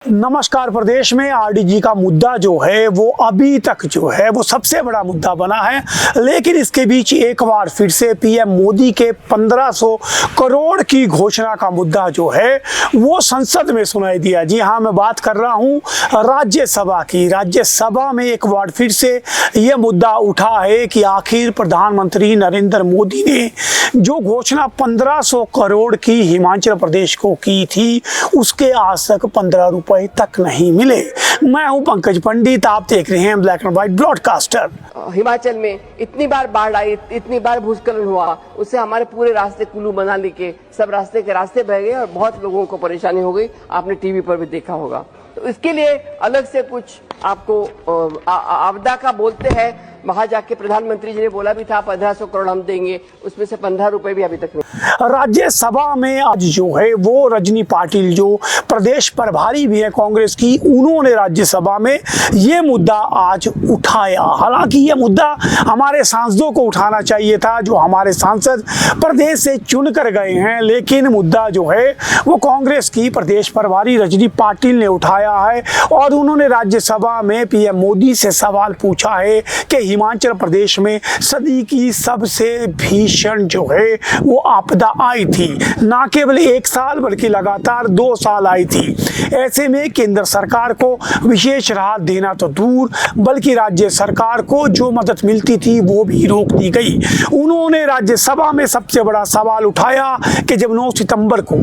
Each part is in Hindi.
नमस्कार। प्रदेश में आरडीजी का मुद्दा जो है वो अभी तक जो है वो सबसे बड़ा मुद्दा बना है, लेकिन इसके बीच एक बार फिर से पीएम मोदी के 1500 करोड़ की घोषणा का मुद्दा जो है वो संसद में सुनाई दिया। जी हाँ, मैं बात कर रहा हूँ राज्यसभा की। राज्यसभा में एक बार फिर से ये मुद्दा उठा है कि आखिर प्रधानमंत्री नरेंद्र मोदी ने जो घोषणा 1500 करोड़ की हिमाचल प्रदेश को की थी उसके आज तक 15 रुपए तक नहीं मिले। मैं हूं पंकज पंडित, आप देख रहे हैं black and white broadcaster. Himachal में इतनी बार बाढ़ आई, इतनी बार भूस्खलन हुआ, उससे हमारे पूरे रास्ते कुल्लू मनाली के सब रास्ते के रास्ते बह गए और बहुत लोगों को परेशानी हो गई। आपने टीवी पर भी देखा होगा। तो इसके लिए अलग से कुछ आपको आपदा का बोलते हैं। वहां जाके प्रधानमंत्री जी ने बोला भी था 1500 करोड़ हम देंगे, उसमें से 15 रुपए भी अभी तक नहीं। राज्यसभा में आज जो है वो रजनी पाटिल जो प्रदेश प्रभारी भी है कांग्रेस की, उन्होंने राज्यसभा में ये मुद्दा आज उठाया। हालांकि ये मुद्दा हमारे सांसदों को उठाना चाहिए था, जो हमारे सांसद प्रदेश से चुन कर गए हैं, लेकिन मुद्दा जो है वो कांग्रेस की प्रदेश प्रभारी रजनी पाटिल ने उठाया है और उन्होंने राज्यसभा में पीएम मोदी से सवाल पूछा है कि हिमाचल प्रदेश में सदी की सबसे भीषण जो है वो आपदा आई थी, ना केवल एक साल बल्कि लगातार 2 साल आई थी। ऐसे में केंद्र सरकार को विशेष राहत देना तो दूर, बल्कि राज्य सरकार को जो मदद मिलती थी वो भी रोक दी गई। उन्होंने राज्यसभा में सबसे बड़ा सवाल उठाया कि जब 9 सितंबर को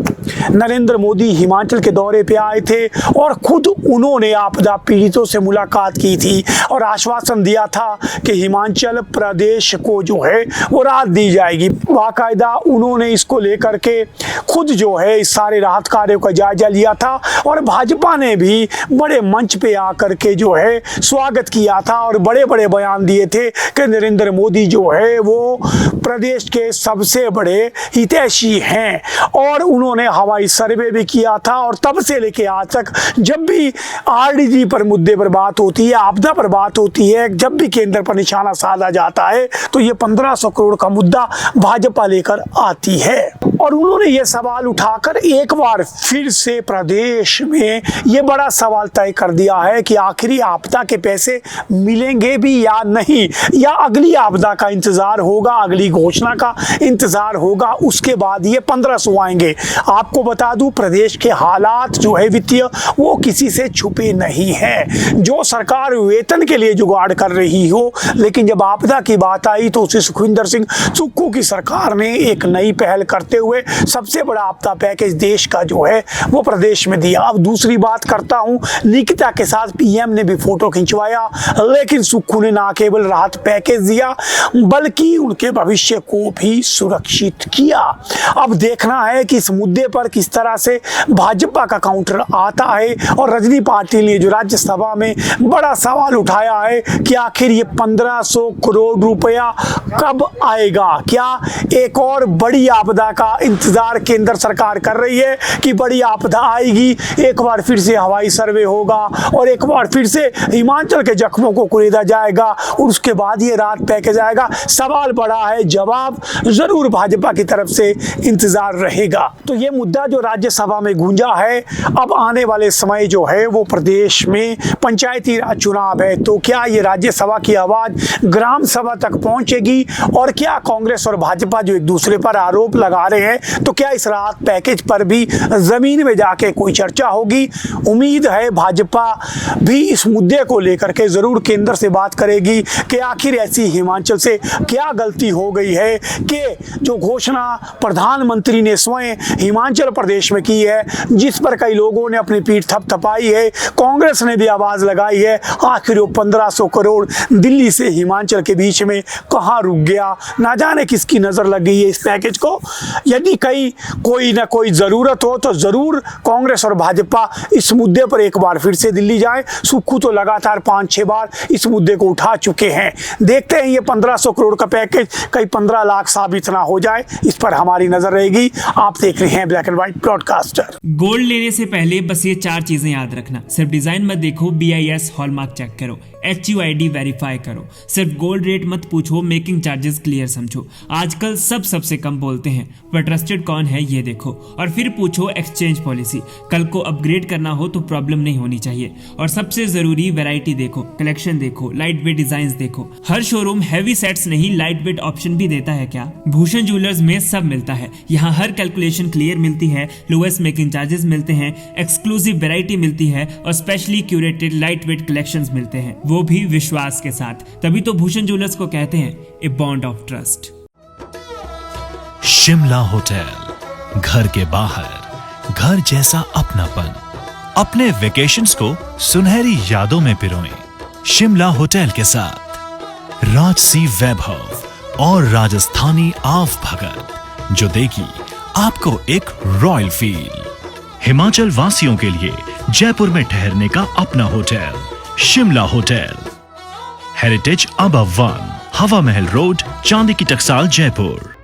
नरेंद्र मोदी हिमाचल के दौरे पे आए थे और खुद उन्होंने आपदा पीड़ितों से मुलाकात की थी और आश्वासन दिया था कि हिमाचल प्रदेश को जो है वो राहत दी जाएगी। बाकायदा उन्होंने इसको लेकर के खुद जो है इस सारे राहत कार्यों का जायजा लिया था और भाजपा ने भी बड़े मंच पे आकर के जो है स्वागत किया था और बड़े बड़े बयान दिए थे कि नरेंद्र मोदी जो है वो प्रदेश के सबसे बड़े हितैषी हैं। और उन्होंने हवाई सर्वे भी किया था और तब से लेके आज तक जब भी आरडीजी पर मुद्दे पर बात होती है, आपदा पर बात होती है, जब भी केंद्र पर निशाना साधा जाता है तो ये 1500 करोड़ का मुद्दा भाजपा लेकर आती है। और उन्होंने ये सवाल उठाकर एक बार फिर से प्रदेश में ये बड़ा सवाल तय कर दिया है कि आखिरी आपदा के पैसे मिलेंगे भी या नहीं, या अगली आपदा का इंतजार होगा, अगली घोषणा का इंतजार होगा, उसके बाद ये 1500 आएंगे। आपको बता दूं प्रदेश के हालात जो है वित्तीय वो किसी से छुपे नहीं है। जो सरकार वेतन के लिए जुगाड़ कर रही हो, लेकिन जब आपदा की बात आई तो उसे सुखविंदर सिंह सुक्खू की सरकार ने एक नई पहल करते हुए सबसे बड़ा आपदा पैकेज देश का जो है वो प्रदेश में दिया। अब दूसरी बात करता हूं, निकिता के साथ पीएम ने भी फोटो खिंचवाया, लेकिन सुक्खू ने ना केवल राहत पैकेज दिया बल्कि उनके भविष्य को भी सुरक्षित किया। अब देखना है कि इस मुद्दे पर किस तरह से भाजपा का काउंटर आता है। और रजनी पाटिल ने जो राज्यसभा में बड़ा सवाल उठाया है कि आखिर ये 1500 करोड़ रुपया कब आएगा। क्या एक और बड़ी आपदा का इंतजार केंद्र सरकार कर रही है कि बड़ी आपदा आएगी, एक बार फिर से हवाई सर्वे होगा और एक बार फिर से हिमाचल के जख्मों को कुरेदा जाएगा और उसके बाद ये राहत पैकेज आएगा। सवाल बड़ा है, जवाब जरूर भाजपा की तरफ से इंतजार रहेगा। तो ये मुद्दा जो राज्यसभा में गूंजा है, अब आने वाले समय जो है वो प्रदेश में पंचायती राज चुनाव है, तो क्या ये राज्यसभा की आवाज ग्राम सभा तक पहुंचेगी और क्या कांग्रेस और भाजपा जो एक दूसरे पर आरोप लगा रहे हैं, तो क्या इस राहत पैकेज पर भी जमीन में जाके कोई चर्चा होगी। उम्मीद है भाजपा भी इस मुद्दे को लेकर के जरूर केंद्र से बात करेगी कि आखिर ऐसी हिमाचल से क्या गलती हो गई है कि जो घोषणा प्रधानमंत्री ने स्वयं हिमाचल प्रदेश में की है, जिस पर कई लोगों ने अपनी पीठ थपथपाई है, कांग्रेस ने भी आवाज लगाई है, आखिर वो 1500 करोड़ दिल्ली से हिमाचल के बीच में कहाँ रुक गया। ना जाने किसकी नजर लग गई है इस पैकेज को। यदि कोई ना कोई जरूरत हो तो जरूर कांग्रेस और भाजपा इस मुद्दे पर एक बार फिर से दिल्ली जाए। सुक्खू तो लगातार 5-6 बार इस मुद्दे को उठा चुके हैं। देखते हैं ये 1500 करोड़ का पैकेज कहीं 15 लाख साबित ना हो जाए, इस पर हमारी नजर रहेगी। आप देख रहे हैं black and white broadcaster. Gold लेने से पहले बस ये 4 चीजें याद रखना। सिर्फ डिजाइन मत देखो, BIS हॉलमार्क चेक करो, HUID वेरीफाई करो। सिर्फ गोल्ड रेट मत पूछो, मेकिंग चार्जेस क्लियर समझो। आजकल सब सबसे कम बोलते हैं, पर ट्रस्टेड कौन है ये देखो। और फिर पूछो एक्सचेंज पॉलिसी, कल को अपग्रेड करना हो तो प्रॉब्लम नहीं होनी चाहिए। और सबसे जरूरी वैरायटी देखो, कलेक्शन देखो, लाइट वेट डिजाइन देखो। हर शोरूम हैवी सेट्स नहीं लाइट वेट ऑप्शन भी देता है क्या? भूषण ज्वेलर्स में सब मिलता है। यहाँ हर कैलकुलेशन क्लियर मिलती है, लोएस्ट मेकिंग चार्जेस मिलते हैं, एक्सक्लूसिव वैरायटी मिलती है और specially curated light weight collections मिलते हैं, वो भी विश्वास के साथ। तभी तो भूषण ज्वेलर्स को कहते हैं a bond of trust. Shimla hotel, घर के बाहर घर जैसा अपनापन। अपने वेकेशंस को सुनहरी यादों में पिरोएं शिमला होटल के साथ। राजसी वैभव और राजस्थानी आव भगत जो देगी आपको एक रॉयल फील। हिमाचल वासियों के लिए जयपुर में ठहरने का अपना hotel Shimla hotel. Heritage above 1, हवा महल रोड, चांदी की टकसाल, जयपुर।